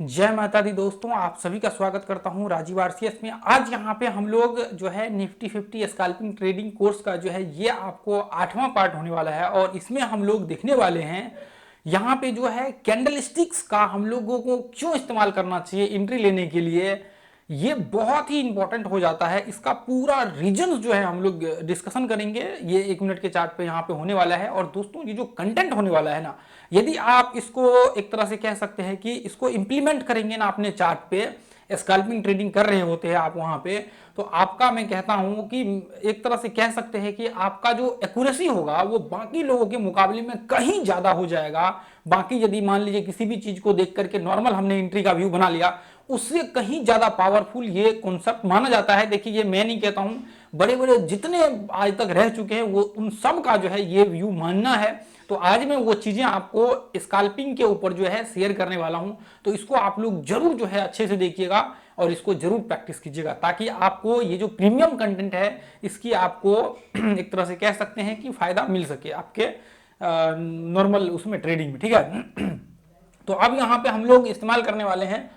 जय माता दी दोस्तों, आप सभी का स्वागत करता हूं राजीव आरसीएस में। आज यहां पे हम लोग जो है निफ्टी 50 स्कैल्पिंग ट्रेडिंग कोर्स का जो है ये आपको 8वां पार्ट होने वाला है और इसमें हम लोग देखने वाले हैं यहाँ पे जो है कैंडल स्टिक्स का हम लोगों को क्यों इस्तेमाल करना चाहिए एंट्री लेने के लिए। ये बहुत ही इंपॉर्टेंट हो जाता है। इसका पूरा रीजन जो है हम लोग डिस्कशन करेंगे। ये 1 मिनट के चार्ट पे यहाँ पे होने वाला है। और दोस्तों ये जो कंटेंट होने वाला है ना, यदि आप इसको एक तरह से कह सकते हैं कि इसको इंप्लीमेंट करेंगे ना अपने चार्ट पे, स्कैल्पिंग ट्रेडिंग कर रहे होते हैं आप वहां पे, तो आपका मैं कहता हूं कि एक तरह से कह सकते हैं कि आपका जो एक्यूरेसी होगा वो बाकी लोगों के मुकाबले में कहीं ज्यादा हो जाएगा। बाकी यदि मान लीजिए किसी भी चीज को देख करके नॉर्मल हमने एंट्री का व्यू बना लिया, उससे कहीं ज्यादा पावरफुल ये कॉन्सेप्ट माना जाता है। देखिए ये मैं नहीं कहता हूं, बड़े बड़े जितने आज तक रह चुके हैं वो उन सब का जो है ये व्यू मानना है। तो आज मैं वो चीजें आपको स्कैल्पिंग के ऊपर जो है शेयर करने वाला हूं। तो इसको आप लोग जरूर जो है अच्छे से देखिएगा और इसको जरूर प्रैक्टिस कीजिएगा, ताकि आपको ये जो प्रीमियम कंटेंट है इसकी आपको एक तरह से कह सकते हैं कि फायदा मिल सके आपके नॉर्मल उसमें ट्रेडिंग में। ठीक है। तो अब यहाँ पे हम लोग इस्तेमाल करने वाले हैं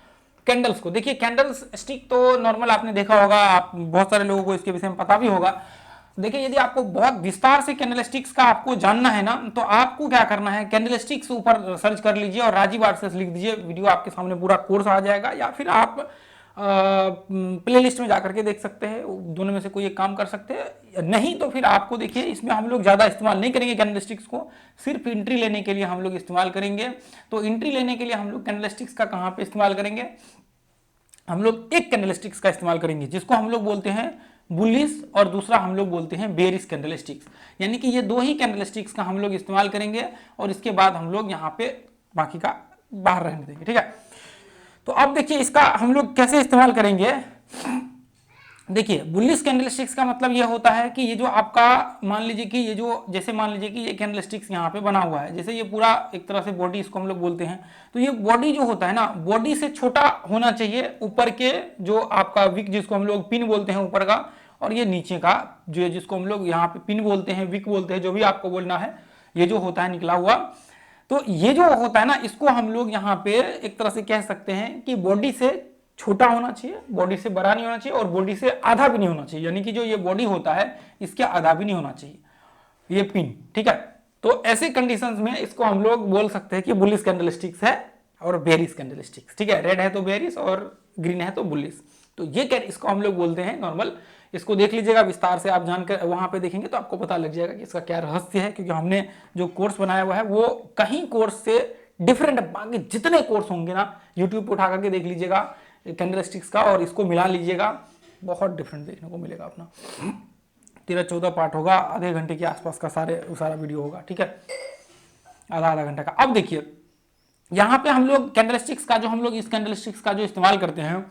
कैंडल्स को। देखिए कैंडल्स स्टिक तो नॉर्मल आपने देखा होगा, आप बहुत सारे लोगों को इसके विषय में पता भी होगा। देखिए यदि आपको बहुत विस्तार से कैंडल स्टिक्स का आपको जानना है ना, तो आपको क्या करना है, कैंडल स्टिक्स ऊपर सर्च कर लीजिए और राजीव आरसीएस लिख दीजिए, वीडियो आपके सामने पूरा कोर्स आ जाएगा। या फिर आप प्ले लिस्ट में जाकर के देख सकते हैं, दोनों में से कोई एक काम कर सकते हैं। नहीं तो फिर आपको देखिए इसमें हम लोग ज़्यादा इस्तेमाल नहीं करेंगे कैंडल स्टिक्स को, सिर्फ एंट्री लेने के लिए हम लोग इस्तेमाल करेंगे। तो एंट्री लेने के लिए हम लोग कैंडल स्टिक्स का कहाँ पे इस्तेमाल करेंगे, हम लोग एक कैंडल स्टिक्स का इस्तेमाल करेंगे जिसको हम लोग बोलते हैं बुलिश और दूसरा हम लोग बोलते हैं बेरिश कैंडल स्टिक्स। यानी कि ये दो ही कैंडल स्टिक्स का हम लोग इस्तेमाल करेंगे और इसके बाद हम लोग यहाँ पे बाकी का बाहर रहने देंगे। ठीक है। तो अब देखिए इसका हम लोग कैसे इस्तेमाल करेंगे। देखिए बुलिश कैंडलस्टिक्स का मतलब यह होता है कि ये जो आपका मान लीजिए कि ये जो जैसे मान लीजिए कि ये कैंडलस्टिक्स यहाँ पे बना हुआ है, जैसे ये पूरा एक तरह से बॉडी इसको हम लोग बोलते हैं, तो ये बॉडी जो होता है ना, बॉडी से छोटा होना चाहिए ऊपर के जो आपका विक जिसको हम लोग पिन बोलते हैं ऊपर का, और ये नीचे का जो जिसको हम लोग यहाँ पे पिन बोलते हैं, विक बोलते हैं, जो भी आपको बोलना है, ये जो होता है निकला हुआ, तो ये जो होता है ना इसको हम लोग यहाँ पे एक तरह से कह सकते हैं कि बॉडी से छोटा होना चाहिए, बॉडी से बड़ा नहीं होना चाहिए और बॉडी से आधा भी नहीं होना चाहिए। यानी कि जो ये बॉडी होता है इसके आधा भी नहीं होना चाहिए ये पिन। ठीक है। तो ऐसे कंडीशंस में इसको हम लोग बोल सकते हैं कि बुलिश कैंडलस्टिक्स है और बेरिश कैंडलस्टिक्स। ठीक है। रेड है तो बेरिश और ग्रीन है तो बुलिश। तो ये इसको हम लोग बोलते हैं नॉर्मल। इसको देख लीजिएगा विस्तार से, आप जानकर वहां पे देखेंगे तो आपको पता लग जाएगा कि इसका क्या रहस्य है, क्योंकि हमने जो कोर्स बनाया हुआ है वो कहीं कोर्स से डिफरेंट है। बाकी जितने कोर्स होंगे ना यूट्यूब पर उठा करके देख लीजिएगा कैंडलस्टिक्स का और इसको मिला लीजिएगा, बहुत डिफरेंट देखने को मिलेगा। अपना 13-14 पार्ट होगा, आधे घंटे के आसपास का सारा वीडियो होगा। ठीक है, आधा घंटा का। अब देखिए यहाँ पे हम लोग कैंडलस्टिक्स का जो हम लोग इस कैंडलस्टिक्स का जो इस्तेमाल करते हैं,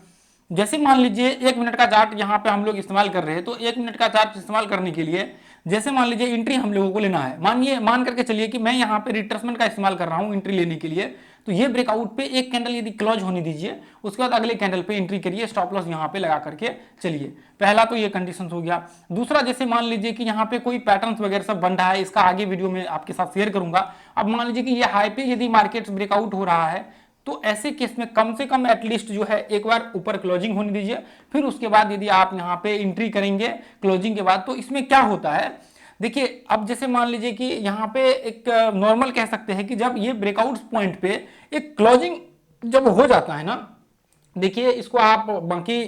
जैसे मान लीजिए 1 मिनट का चार्ट यहाँ पे हम लोग इस्तेमाल कर रहे हैं, तो 1 मिनट का चार्ट इस्तेमाल करने के लिए जैसे मान लीजिए एंट्री हम लोगों को लेना है, मान करके चलिए कि मैं यहाँ पे रिट्रेसमेंट का इस्तेमाल कर रहा हूँ एंट्री लेने के लिए। तो ये ब्रेकआउट पे एक कैंडल यदि क्लोज होने दीजिए, उसके बाद अगले कैंडल पे एंट्री करिए, स्टॉप लॉस यहाँ पे लगा करके चलिए। पहला तो ये कंडीशन हो गया। दूसरा, जैसे मान लीजिए कि यहाँ पे कोई पैटर्न्स वगैरह सब बन रहा है, इसका आगे वीडियो में आपके साथ शेयर करूंगा। अब मान लीजिए कि ये हाई पे यदि मार्केट ब्रेकआउट हो रहा है, तो ऐसे केस में कम से कम एटलीस्ट जो है एक बार ऊपर क्लोजिंग होने दीजिए, फिर उसके बाद यदि आप यहाँ पे एंट्री करेंगे क्लोजिंग के बाद। तो इसमें क्या होता है, देखिए अब जैसे मान लीजिए कि यहाँ पे एक नॉर्मल कह सकते हैं कि जब ये ब्रेकआउट पॉइंट पे एक क्लोजिंग जब हो जाता है ना, देखिए इसको आप बाकी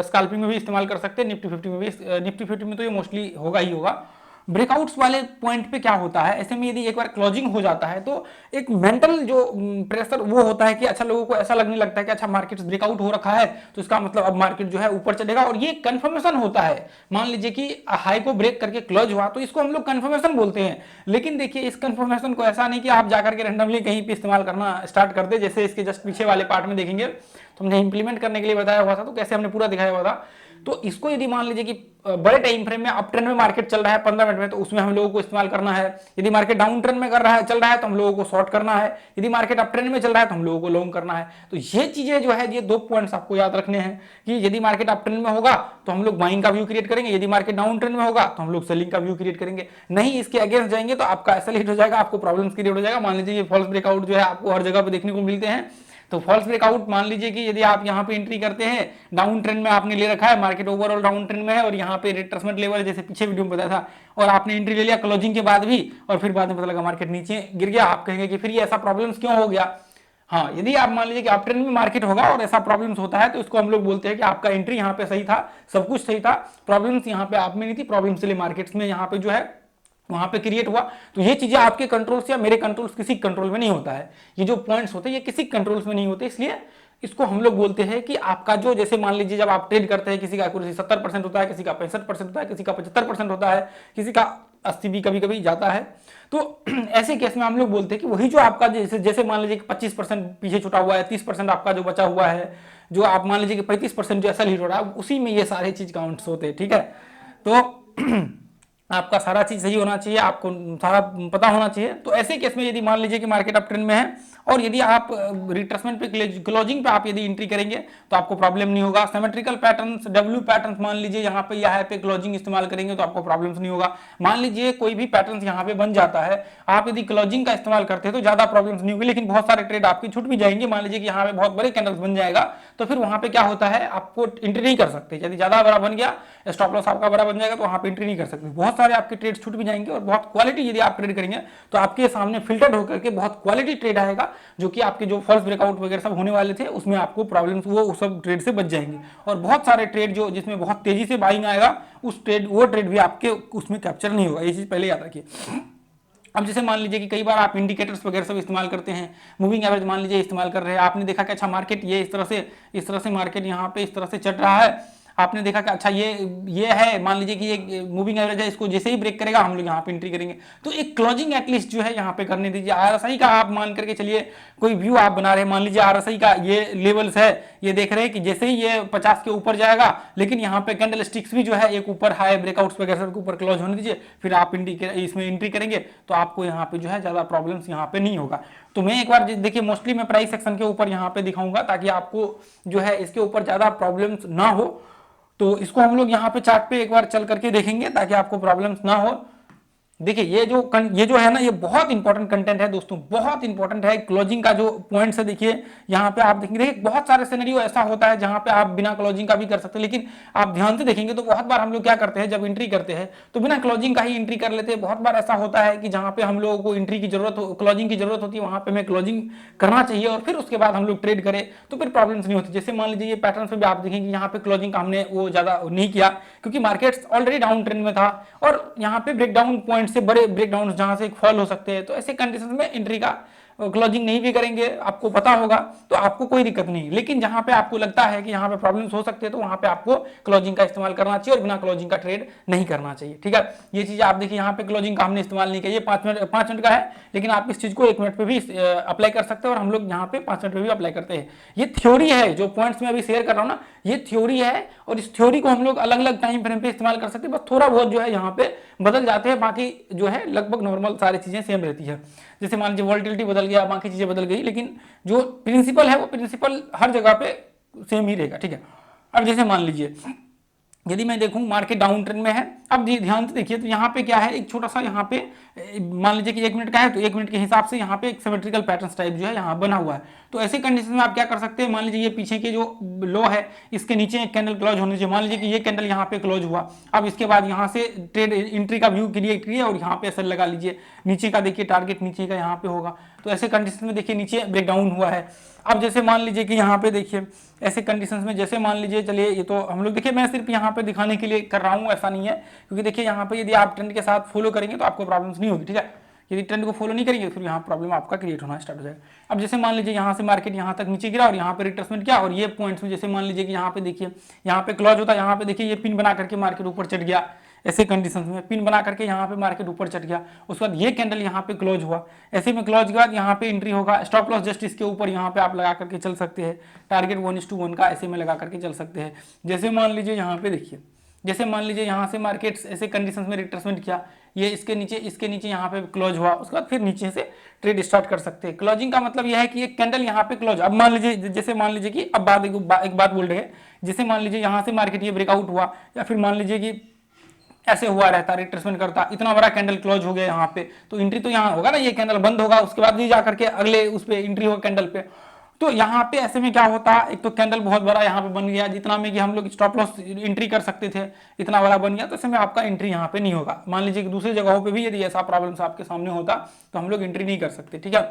स्कैल्पिंग में भी इस्तेमाल कर सकते हैं, निफ्टी 50 में भी। निफ्टी 50 में तो ये मोस्टली होगा ही होगा। ब्रेकआउट्स वाले पॉइंट पे क्या होता है, ऐसे में यदि एक बार क्लोजिंग हो जाता है तो एक मेंटल जो प्रेशर वो होता है कि अच्छा लोगों को ऐसा लगने लगता है कि अच्छा मार्केट ब्रेकआउट हो रखा है, तो इसका मतलब अब मार्केट जो है ऊपर चलेगा। और ये कंफर्मेशन होता है। मान लीजिए कि हाई को ब्रेक करके क्लोज हुआ, तो इसको हम लोग कंफर्मेशन बोलते हैं। लेकिन देखिए इस कंफर्मेशन को ऐसा नहीं कि आप जाकर के रैंडमली कहीं पे इस्तेमाल करना स्टार्ट कर दे। जैसे इसके जस्ट पीछे वाले पार्ट में देखेंगे तो हमने इंप्लीमेंट करने के लिए बताया हुआ था, तो कैसे हमने पूरा दिखाया हुआ था। तो इसको यदि मान लीजिए कि बड़े टाइम फ्रेम में अप ट्रेंड में मार्केट चल रहा है 15 मिनट में, तो उसमें हम लोगों को इस्तेमाल करना है। यदि मार्केट डाउन ट्रेंड में चल रहा है तो हम लोगों को शॉर्ट करना है। यदि मार्केट अप ट्रेंड में चल रहा है तो हम लोगों को लॉन्ग करना है। तो ये चीजें जो है, ये 2 पॉइंट्स आपको याद रखने हैं कि यदि मार्केट अप ट्रेंड में होगा तो हम लोग बाइंग का व्यू क्रिएट करेंगे, यदि मार्केट डाउन ट्रेंड में होगा तो हम लोग सेलिंग का व्यू क्रिएट करेंगे। नहीं इसके अगेंस्ट जाएंगे तो आपका ऐसा लेट हो जाएगा, आपको प्रॉब्लम्स क्रिएट हो जाएगा। मान लीजिए ये फॉल्स ब्रेकआउट जो है आपको हर जगह पे देखने को मिलते हैं, तो फॉल्स ब्रेकआउट मान लीजिए कि यदि आप यहाँ पे एंट्री करते हैं, डाउन ट्रेंड में आपने ले रखा है, मार्केट ओवरऑल डाउन ट्रेंड में है और यहाँ पे रिट्रेसमेंट लेवल जैसे पीछे वीडियो में बताया था, और आपने एंट्री ले लिया क्लोजिंग के बाद भी, और फिर बाद में पता लगा मार्केट नीचे गिर गया, आप कहेंगे कि फिर ये ऐसा प्रॉब्लम क्यों हो गया। हाँ, यदि आप मान लीजिए कि अप ट्रेंड में मार्केट होगा और ऐसा प्रॉब्लम्स होता है तो इसको हम लोग बोलते हैं कि आपका एंट्री यहाँ पे सही था, सब कुछ सही था, प्रॉब्लम्स यहाँ पे आप में नहीं थी, प्रॉब्लम्स इसलिए मार्केट्स में यहाँ पे जो है वहां पे क्रिएट हुआ। तो ये चीजें आपके कंट्रोल से या मेरे कंट्रोल किसी कंट्रोल में नहीं होता है, ये जो पॉइंट्स होते हैं ये किसी कंट्रोल में नहीं होते, इसलिए इसको हम लोग बोलते हैं कि आपका जो, जैसे मान लीजिए जब आप ट्रेड करते हैं, किसी का एक्यूरेसी 70% होता है, किसी का 65% होता है, किसी का 75% होता है, किसी का 80 भी कभी कभी जाता है। तो ऐसे केस में हम लोग बोलते हैं कि वही जो आपका जैसे जैसे मान लीजिए कि 25% पीछे छुटा हुआ है, 30% आपका जो बचा हुआ है, जो आप मान लीजिए कि 35% जो एसएल हिट हो रहा है, उसी में ये सारे चीज काउंट्स होते हैं, ठीक है। तो आपका सारा चीज सही होना चाहिए, आपको सारा पता होना चाहिए। तो ऐसे केस में यदि मान लीजिए कि मार्केट अप ट्रेंड में है और यदि आप रिट्रेसमेंट पे, क्लोजिंग पे आप यदि एंट्री करेंगे तो आपको प्रॉब्लम नहीं होगा। सिमेट्रिकल पैटर्न्स, डब्ल्यू पैटर्न्स मान लीजिए यहाँ पे या पे क्लोजिंग इस्तेमाल करेंगे तो आपको प्रॉब्लम्स नहीं होगा। मान लीजिए कोई भी पैटर्न यहाँ पे बन जाता है, आप यदि क्लोजिंग का इस्तेमाल करते हैं तो ज्यादा प्रॉब्लम्स नहीं होगी, लेकिन बहुत सारे ट्रेड आपकी छूट भी जाएंगे। मान लीजिए कि यहाँ पे बहुत बड़े कैंडल्स बन जाएगा तो फिर वहां पे क्या होता है, आपको एंट्री नहीं कर सकते। यदि ज्यादा बड़ा बन गया, स्टॉप लॉस आपका बड़ा बन जाएगा तो वहां पे एंट्री नहीं कर सकते। बहुत सारे आपके ट्रेड छूट भी जाएंगे और बहुत क्वालिटी यदि आप ट्रेड करेंगे तो आपके सामने फिल्टर्ड होकर के बहुत क्वालिटी ट्रेड आएगा, जो कि आपके जो फॉल्स ब्रेकआउट वगैरह सब होने वाले थे उसमें आपको प्रॉब्लम्स वो सब ट्रेड से बच जाएंगे। और बहुत सारे ट्रेड जो जिसमें बहुत तेजी से बाइंग आएगा, उस ट्रेड वो ट्रेड भी आपके उसमें कैप्चर नहीं होगा। ये चीज पहले याद रखिए। अब जैसे मान लीजिए कि कई बार आप इंडिकेटर्स वगैरह सब इस्तेमाल करते हैं, मूविंग एवरेज मान लीजिए इस्तेमाल कर रहे हैं, आपने देखा कि अच्छा मार्केट ये इस तरह से मार्केट यहाँ पे इस तरह से चल रहा है, आपने देखा कि अच्छा ये है, मान लीजिए कि ये मूविंग एवरेज है, इसको जैसे ही ब्रेक करेगा हम लोग यहाँ पे एंट्री करेंगे। तो एक क्लोजिंग एटलीस्ट जो है यहाँ पे करने दीजिए। आरएसआई का आप मान करके चलिए, कोई व्यू आप बना रहे हैं, मान लीजिए आरएसआई का ये लेवल्स है, ये देख रहे हैं कि जैसे ही ये 50 के ऊपर जाएगा, लेकिन यहाँ पे कैंडल स्टिक्स भी जो है एक ऊपर हाई ब्रेकआउट्स वगैरह के ऊपर क्लोज होने दीजिए, फिर आप इसमें एंट्री करेंगे तो आपको यहाँ पे जो है ज्यादा प्रॉब्लम्स यहाँ पे नहीं होगा। तो मैं एक बार देखिए, मोस्टली मैं प्राइस सेक्शन के ऊपर यहाँ पे दिखाऊंगा ताकि आपको जो है इसके ऊपर ज्यादा प्रॉब्लम्स ना हो। तो इसको हम लोग यहाँ पे चार्ट पे एक बार चल करके देखेंगे ताकि आपको प्रॉब्लम्स ना हो। देखिए ये जो है ना, ये बहुत इंपॉर्टेंट कंटेंट है दोस्तों, बहुत इंपॉर्टेंट है। क्लोजिंग का जो पॉइंट्स है देखिए यहाँ पे आप देखेंगे, देखिए बहुत सारे सिनेरियो ऐसा होता है जहां पे आप बिना क्लोजिंग का भी कर सकते हैं, लेकिन आप ध्यान से देखेंगे तो बहुत बार हम लोग क्या करते हैं, जब एंट्री करते हैं तो बिना क्लोजिंग का ही एंट्री कर लेते हैं। बहुत बार ऐसा होता है कि जहां पे हम लोगों को एंट्री की जरूरत हो, क्लोजिंग की जरूरत होती है, वहां पे हमें क्लोजिंग करना चाहिए और फिर उसके बाद हम लोग ट्रेड करें तो फिर प्रॉब्लम्स नहीं होती। जैसे मान लीजिए ये पैटर्न पे भी आप देखेंगे यहाँ पे क्लोजिंग का हमने वो ज्यादा नहीं किया क्योंकि मार्केट्स ऑलरेडी डाउन ट्रेंड में था और यहाँ पे ब्रेकडाउन पॉइंट से बड़े ब्रेकडाउन जहां से फॉल हो सकते हैं, तो ऐसे कंडीशन में एंट्री का क्लोजिंग नहीं भी करेंगे, आपको पता होगा तो आपको कोई दिक्कत नहीं। लेकिन जहां पे आपको लगता है कि यहाँ पे प्रॉब्लम्स हो सकते हैं तो वहां पे आपको क्लोजिंग का इस्तेमाल करना चाहिए और बिना क्लोजिंग का ट्रेड नहीं करना चाहिए, ठीक है। ये चीज आप देखिए, यहाँ पे क्लोजिंग का हमने इस्तेमाल नहीं किया, ये 5 मिनट का है, लेकिन आप इस चीज को 1 मिनट पे भी अप्लाई कर सकते हैं और हम लोग यहाँ पे 5 मिनट पे भी अप्लाई करते हैं। ये थ्योरी है, जो पॉइंट्स में अभी शेयर कर रहा हूँ ना, ये थ्योरी है और इस थ्योरी को हम लोग अलग अलग टाइम फ्रेम पे इस्तेमाल कर सकते हैं, बस थोड़ा बहुत जो है यहाँ पे बदल जाते हैं, बाकी जो है लगभग नॉर्मल सारी चीजें सेम रहती है। जैसे मान लीजिए वॉल्टिलिटी बदल गया, बाकी चीजें बदल गई, लेकिन जो प्रिंसिपल है वो प्रिंसिपल हर जगह पे सेम ही रहेगा, ठीक है। अब जैसे मान लीजिए यदि मैं देखूं मार्केट डाउन ट्रेंड में है, अब ध्यान से देखिए तो यहाँ पे क्या है, एक छोटा सा यहाँ पे मान लीजिए कि 1 मिनट का है तो 1 मिनट के हिसाब से यहाँ पे एक सिमेट्रिकल पैटर्न टाइप जो है यहाँ बना हुआ है। तो ऐसे कंडीशन में आप क्या कर सकते हैं, मान लीजिए ये पीछे के जो लो है इसके नीचे एक कैंडल क्लोज होनी चाहिए, मान लीजिए कि ये कैंडल यहाँ पे क्लोज हुआ। अब इसके बाद यहाँ से ट्रेड एंट्री का व्यू क्रिएट किए और यहाँ पे एसएल लगा लीजिए, नीचे का देखिए टारगेट नीचे का यहाँ पे होगा। तो ऐसे कंडीशन में देखिए नीचे ब्रेकडाउन हुआ है। अब जैसे मान लीजिए कि यहाँ पे देखिए ऐसे कंडीशंस में, जैसे मान लीजिए चलिए ये तो हम लोग देखिए, मैं सिर्फ यहाँ पे दिखाने के लिए कर रहा हूँ, ऐसा नहीं है, क्योंकि देखिए यहाँ पे यदि आप ट्रेंड के साथ फॉलो करेंगे तो आपको प्रॉब्लम्स नहीं होगी, ठीक है। यदि ट्रेंड को फॉलो नहीं करेंगे फिर यहाँ प्रॉब्लम आपका क्रिएट होना स्टार्ट हो जाएगा। अब जैसे मान लीजिए यहाँ से मार्केट यहाँ तक नीचे गिरा और यहाँ पे रिट्रेसमेंट किया और ये पॉइंट्स में जैसे मान लीजिए कि यहाँ पे देखिए यहाँ पे क्लोज होता है, यहाँ पे देखिए ये पिन बना करके मार्केट ऊपर चढ़ गया। ऐसे कंडीशंस में पिन बना करके यहाँ पे मार्केट ऊपर चढ़ गया, उसके बाद ये कैंडल यहाँ पे क्लोज हुआ, ऐसे में क्लोज के बाद यहाँ पे एंट्री होगा, स्टॉप लॉस जस्ट इसके ऊपर यहाँ पे आप लगा करके चल सकते हैं, टारगेट 1:1 का ऐसे में लगा करके चल सकते हैं। जैसे मान लीजिए यहाँ पे देखिए, जैसे मान लीजिए यहाँ से मार्केट ऐसे कंडीशंस में रिट्रेसमेंट किया, ये इसके नीचे यहाँ पे क्लोज हुआ, उसके बाद फिर नीचे से ट्रेड स्टार्ट कर सकते हैं। क्लोजिंग का मतलब यह है कि एक कैंडल यहाँ पे क्लोज, अब मान लीजिए जैसे मान लीजिए कि अब एक बात बोल रहे हैं, जैसे मान लीजिए यहाँ से मार्केट ये ब्रेकआउट हुआ या फिर मान लीजिए कि ऐसे हुआ रहता, रिट्रेसमेंट करता, इतना बड़ा कैंडल क्लोज हो गया यहाँ पे, तो एंट्री तो यहाँ होगा ना, ये कैंडल बंद होगा, उसके बाद भी जाकर के अगले उस पे एंट्री होगा कैंडल पे। तो यहाँ पे ऐसे में क्या होता है, एक तो कैंडल बहुत बड़ा यहाँ पे बन गया, जितना में कि हम लोग स्टॉप लॉस एंट्री कर सकते थे इतना बड़ा बन गया, तो ऐसे में आपका एंट्री यहाँ पे नहीं होगा। मान लीजिए कि दूसरी जगहों पे भी यदि ऐसा प्रॉब्लम्स आपके सामने होता तो हम लोग एंट्री नहीं कर सकते, ठीक है।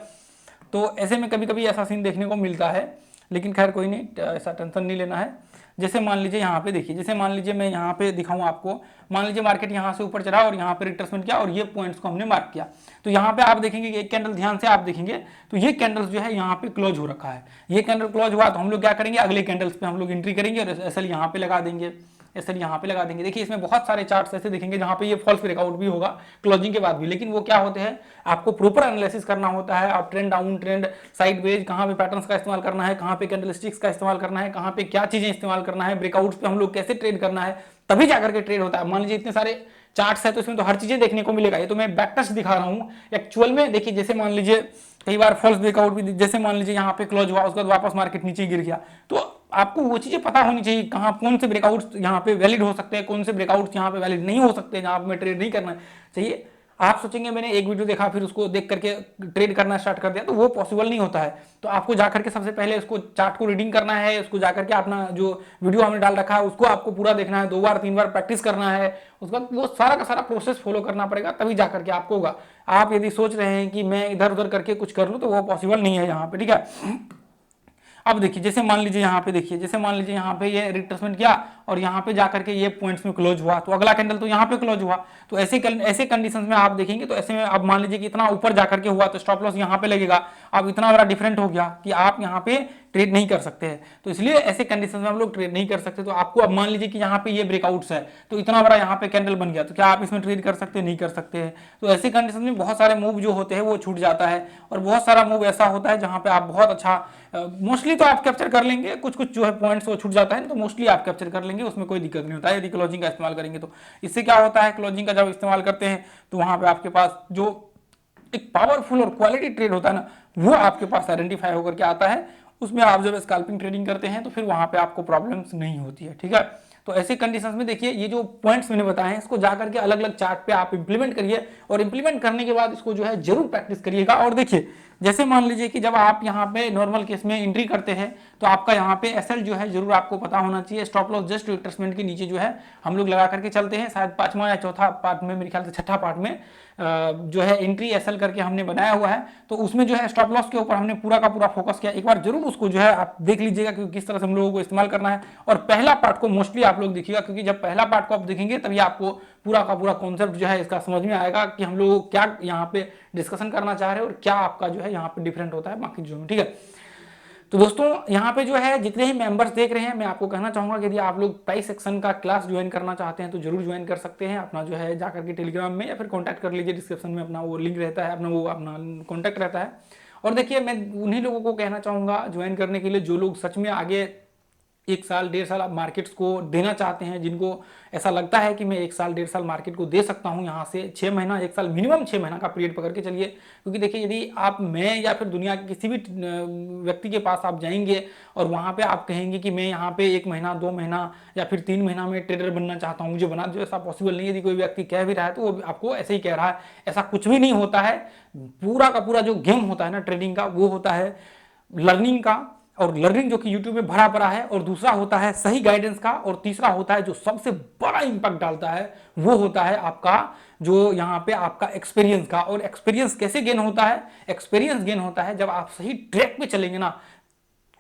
तो ऐसे में कभी कभी ऐसा सीन देखने को मिलता है, लेकिन खैर कोई नहीं, ऐसा टेंशन नहीं लेना है। जैसे मान लीजिए यहाँ पे देखिए, जैसे मान लीजिए मैं यहाँ पे दिखाऊं आपको, मान लीजिए मार्केट यहाँ से ऊपर चढ़ा और यहाँ पे रिट्रेसमेंट किया और ये पॉइंट्स को हमने मार्क किया, तो यहाँ पे आप देखेंगे कि एक कैंडल ध्यान से आप देखेंगे तो ये कैंडल्स जो है यहाँ पे क्लोज हो रखा है। ये कैंडल क्लोज हुआ तो हम लोग क्या करेंगे, अगले कैंडल्स पे हम लोग एंट्री करेंगे और एसएल यहाँ पे लगा देंगे, एसएल यहाँ पे लगा देंगे। देखिए इसमें बहुत सारे चार्ट्स ऐसे दिखेंगे जहाँ पे ये फॉल्स ब्रेकआउट भी होगा क्लोजिंग के बाद भी, लेकिन वो क्या होते हैं, आपको प्रॉपर एनालिसिस करना होता है। आप trend down trend sideways कहाँ पे पैटर्न्स का इस्तेमाल करना है, कहाँ पे कैंडलस्टिक्स का इस्तेमाल करना है, कहाँ पे क्या चीजें इस्तेमाल करना है, ब्रेकआउट्स पे हम लोग कैसे ट्रेड करना है, तभी जाकर के ट्रेड होता है। मान लीजिए इतने सारे चार्ट्स है तो इसमें तो हर चीजें देखने को मिलेगा। ये तो मैं बैक टेस्ट दिखा रहा हूँ, एक्चुअल में देखिए जैसे मान लीजिए कई बार फॉल्स ब्रेकआउट भी, जैसे मान लीजिए यहाँ पे क्लोज हुआ उसके बाद वापस मार्केट नीचे गिर गया, तो आपको वो चीजें पता होनी चाहिए कहाँ कौन से ब्रेकआउट्स यहाँ पे वैलिड हो सकते हैं, कौन से ब्रेकआउट्स यहाँ पे वैलिड नहीं हो सकते, जहाँ पे ट्रेड नहीं करना चाहिए। आप सोचेंगे मैंने एक वीडियो देखा फिर उसको देख करके ट्रेड करना स्टार्ट कर दिया, तो वो पॉसिबल नहीं होता है। तो आपको जाकर के सबसे पहले उसको चार्ट को रीडिंग करना है, उसको जाकर के अपना जो वीडियो हमने डाल रखा है उसको आपको पूरा देखना है, 2 बार 3 बार प्रैक्टिस करना है, उसके बाद वो सारा का सारा प्रोसेस फॉलो करना पड़ेगा, तभी जाकर के आपको होगा। आप यदि सोच रहे हैं कि मैं इधर उधर करके कुछ कर लूँ तो वो पॉसिबल नहीं है यहाँ पे, ठीक है। अब देखिए जैसे मान लीजिए यहाँ पे देखिए, जैसे मान लीजिए यहाँ पे ये रिट्रेसमेंट किया और यहाँ पे जाकर के ये पॉइंट्स में क्लोज हुआ, तो अगला कैंडल तो यहाँ पे क्लोज हुआ, तो ऐसे कंडीशंस में आप देखेंगे तो ऐसे में अब मान लीजिए कि इतना ऊपर जाकर के हुआ तो स्टॉप लॉस यहाँ पे लगेगा। अब इतना बड़ा डिफरेंट हो गया कि आप यहाँ पे ट्रेड नहीं कर सकते हैं, तो इसलिए ऐसे कंडीशन में हम लोग ट्रेड नहीं कर सकते। तो आपको अब मान लीजिए कि यहाँ पे ये ब्रेकआउट्स है तो इतना बड़ा यहाँ पे कैंडल बन गया, तो क्या आप इसमें ट्रेड कर सकते हैं, नहीं कर सकते हैं। तो ऐसी कंडीशन में बहुत सारे मूव जो होते हैं वो छूट जाता है, और बहुत सारा मूव ऐसा होता है जहाँ पे आप बहुत अच्छा मोस्टली तो आप कैप्चर कर लेंगे, कुछ कुछ जो है पॉइंट्स वो छूट जाता है, तो मोस्टली आप कैप्चर कर लेंगे, उसमें कोई दिक्कत नहीं होता है यदि क्लोजिंग का इस्तेमाल करेंगे तो। इससे क्या होता है, क्लोजिंग का जब इस्तेमाल करते हैं तो वहां पे आपके पास जो एक पावरफुल और क्वालिटी ट्रेड होता है ना, वो आपके पास आइडेंटिफाई होकर के आता है। उसमें आप जब स्कैल्पिंग ट्रेडिंग करते हैं तो फिर वहां पे आपको प्रॉब्लम्स नहीं होती है, ठीक है। तो ऐसे कंडीशंस में देखिए ये जो पॉइंट्स मैंने बताए हैं इसको जाकर के अलग अलग चार्ट पे आप इंप्लीमेंट करिए, और इंप्लीमेंट करने के बाद इसको जो है जरूर प्रैक्टिस करिएगा। और देखिए जैसे मान लीजिए कि जब आप यहाँ पे नॉर्मल केस में एंट्री करते हैं तो आपका यहाँ पे एसएल जो है जरूर आपको पता होना चाहिए। स्टॉप लॉस जस्ट रिट्रेसमेंट के नीचे जो है हम लोग लगा करके चलते हैं, शायद 5वां या चौथा पार्ट में, मेरे ख्याल से 6ठा पार्ट में जो है एंट्री एसएल करके हमने बनाया हुआ है, तो उसमें जो है स्टॉप लॉस के ऊपर हमने पूरा का पूरा फोकस किया। एक बार जरूर उसको जो है आप देख लीजिएगा कि किस तरह से हम लोगों को इस्तेमाल करना है, और पहला पार्ट को मोस्टली आप लोग देखिएगा, क्योंकि जब पहला पार्ट को आप देखेंगे तभी आपको पूरा का पूरा कॉन्सेप्ट जो है इसका समझ में आएगा कि हम लोग क्या यहाँ पे डिस्कशन करना चाह रहे हैं और क्या आपका जो है यहाँ पे डिफरेंट होता है बाकी चीजों में, ठीक है। तो दोस्तों यहाँ पे जो है जितने ही मेंबर्स देख रहे हैं, मैं आपको कहना चाहूंगा कि यदि आप लोग प्राइस सेक्शन का क्लास ज्वाइन करना चाहते हैं तो जरूर ज्वाइन कर सकते हैं। अपना जो है जाकर के टेलीग्राम में या फिर कांटेक्ट कर लीजिए, डिस्क्रिप्शन में अपना वो लिंक रहता है, अपना कॉन्टैक्ट रहता है। और देखिए मैं उन्हीं लोगों को कहना चाहूंगा ज्वाइन करने के लिए जो लोग सच में आगे 1 साल 1.5 साल आप मार्केट्स को देना चाहते हैं, जिनको ऐसा लगता है कि मैं 1 साल 1.5 साल मार्केट को दे सकता हूं, यहाँ से 6 महीना 1 साल मिनिमम 6 महीना का पीरियड पकड़ के चलिए। क्योंकि देखिए यदि आप, मैं या फिर दुनिया के किसी भी व्यक्ति के पास आप जाएंगे और वहाँ पे आप कहेंगे कि मैं यहाँ पे 1 महीना 2 महीना या फिर 3 महीना में ट्रेडर बनना चाहता हूँ, मुझे बना दो, ऐसा पॉसिबल नहीं। यदि कोई व्यक्ति कह भी रहा है तो वो आपको ऐसे ही कह रहा है, ऐसा कुछ भी नहीं होता है। पूरा का पूरा जो गेम होता है ना ट्रेडिंग का, वो होता है लर्निंग का, और लर्निंग जो कि यूट्यूब में भरा पड़ा है, और दूसरा होता है सही गाइडेंस का, और तीसरा होता है जो सबसे बड़ा इंपैक्ट डालता है वो होता है आपका जो यहाँ पे आपका एक्सपीरियंस का। और एक्सपीरियंस कैसे गेन होता है, एक्सपीरियंस गेन होता है जब आप सही ट्रैक पे चलेंगे ना,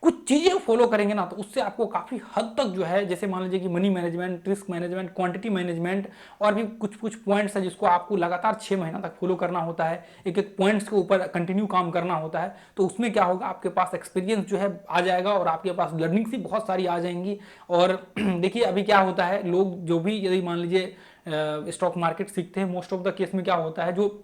कुछ चीजें फॉलो करेंगे ना, तो उससे आपको काफी हद तक जो है, जैसे मान लीजिए कि money management, risk management, quantity management, और भी कुछ कुछ पॉइंट्स है जिसको आपको लगातार 6 महीना तक फॉलो करना होता है, एक एक पॉइंट्स के ऊपर कंटिन्यू काम करना होता है। तो उसमें क्या होगा, आपके पास एक्सपीरियंस जो है आ जाएगा और आपके पास लर्निंग सी बहुत सारी आ जाएंगी। और देखिए अभी क्या होता है, लोग जो भी यदि मान लीजिए स्टॉक मार्केट सीखते हैं, मोस्ट ऑफ द केस में क्या होता है, जो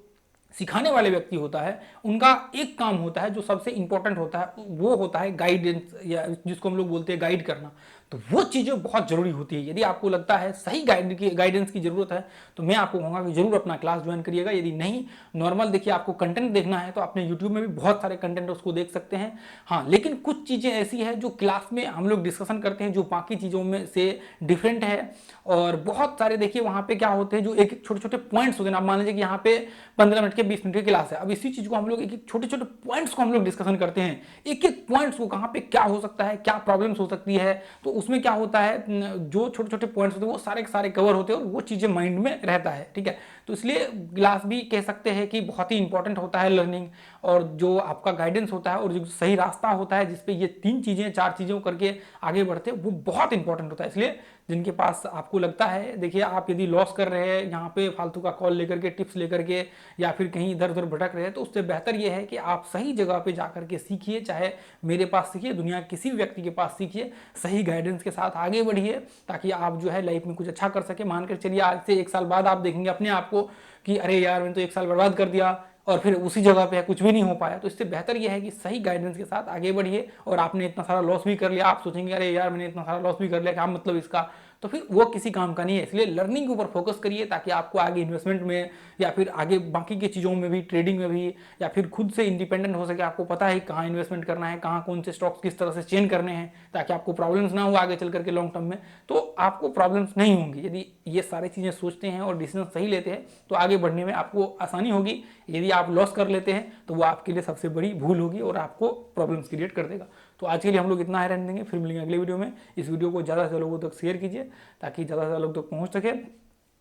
सिखाने वाले व्यक्ति होता है उनका एक काम होता है जो सबसे इंपॉर्टेंट होता है, वो होता है गाइडेंस, या जिसको हम लोग बोलते हैं गाइड करना। तो वो चीज़ें बहुत जरूरी होती है। यदि आपको लगता है सही गाइडेंस की जरूरत है तो मैं आपको कहूँगा कि जरूर अपना क्लास ज्वाइन करिएगा। यदि नहीं, नॉर्मल देखिए आपको कंटेंट देखना है तो अपने यूट्यूब में भी बहुत सारे कंटेंट उसको देख सकते हैं। हाँ, लेकिन कुछ चीज़ें ऐसी है जो क्लास में हम लोग डिस्कशन करते हैं जो बाकी चीज़ों में से डिफरेंट है। और बहुत सारे देखिए वहाँ पे क्या होते हैं, जो एक एक छोटे छोटे पॉइंट्स होते हैं। आप मान लीजिए कि यहाँ पे 15 मिनट के 20 मिनट की क्लास है। अब इसी चीज़ को हम लोग एक-एक छोटे-छोटे पॉइंट्स को हम लोग डिस्कशन करते हैं। एक-एक पॉइंट्स को कहाँ पे क्या हो सकता है, क्या प्रॉब्लम्स हो सकती है, तो उसमें क्या होता है जो छोटे-छोटे पॉइंट्स होते हैं वो सारे के सारे कवर होते हैं और वो चीज़ें माइंड में रहता है, ठीक है। तो इसलिए क्लास भी कह सकते हैं कि बहुत ही इंपॉर्टेंट होता है लर्निंग, और जो आपका गाइडेंस होता है और जो सही रास्ता होता है जिसपे ये 3 चीज़ें 4 चीज़ों करके आगे बढ़ते हैं, वो बहुत इंपॉर्टेंट होता है। इसलिए जिनके पास आपको लगता है, देखिए आप यदि लॉस कर रहे हैं यहाँ पे फालतू का कॉल लेकर के, टिप्स लेकर के, या फिर कहीं इधर उधर भटक रहे हैं, तो उससे बेहतर ये है कि आप सही जगह पे जाकर के सीखिए। चाहे मेरे पास सीखिए, दुनिया के किसी भी व्यक्ति के पास सीखिए, सही गाइडेंस के साथ आगे बढ़िए, ताकि आप जो है लाइफ में कुछ अच्छा कर सके। मानकर चलिए आज से 1 साल बाद आप देखेंगे अपने आप को कि अरे यार मैंने तो 1 साल बर्बाद कर दिया और फिर उसी जगह पे है, कुछ भी नहीं हो पाया। तो इससे बेहतर यह है कि सही गाइडेंस के साथ आगे बढ़िए। और आपने इतना सारा लॉस भी कर लिया, आप सोचेंगे अरे यार मैंने इतना सारा लॉस भी कर लिया, क्या मतलब इसका, तो फिर वो किसी काम का नहीं है। इसलिए लर्निंग के ऊपर फोकस करिए, ताकि आपको आगे इन्वेस्टमेंट में या फिर आगे बाकी की चीज़ों में भी, ट्रेडिंग में भी, या फिर खुद से इंडिपेंडेंट हो सके। आपको पता है कहाँ इन्वेस्टमेंट करना है, कहाँ कौन से स्टॉक्स किस तरह से चेंज करने हैं, ताकि आपको प्रॉब्लम्स ना हो आगे चल करके लॉन्ग टर्म में। तो आपको प्रॉब्लम्स नहीं होंगी यदि ये सारी चीज़ें सोचते हैं और डिसीजन सही लेते हैं, तो आगे बढ़ने में आपको आसानी होगी। यदि आप लॉस कर लेते हैं तो वो आपके लिए सबसे बड़ी भूल होगी और आपको प्रॉब्लम्स क्रिएट कर देगा। तो आज के लिए हम लोग इतना ही रहने देंगे, फिर मिलेंगे अगले वीडियो में। इस वीडियो को ज़्यादा से लोगों तक शेयर कीजिए ताकि ज़्यादा से ज़्यादा लोग तक पहुँच सके।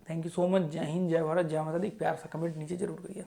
Thank you so much. जय हिंद, जय भारत, जय माता दी। प्यार सा कमेंट नीचे जरूर करिए।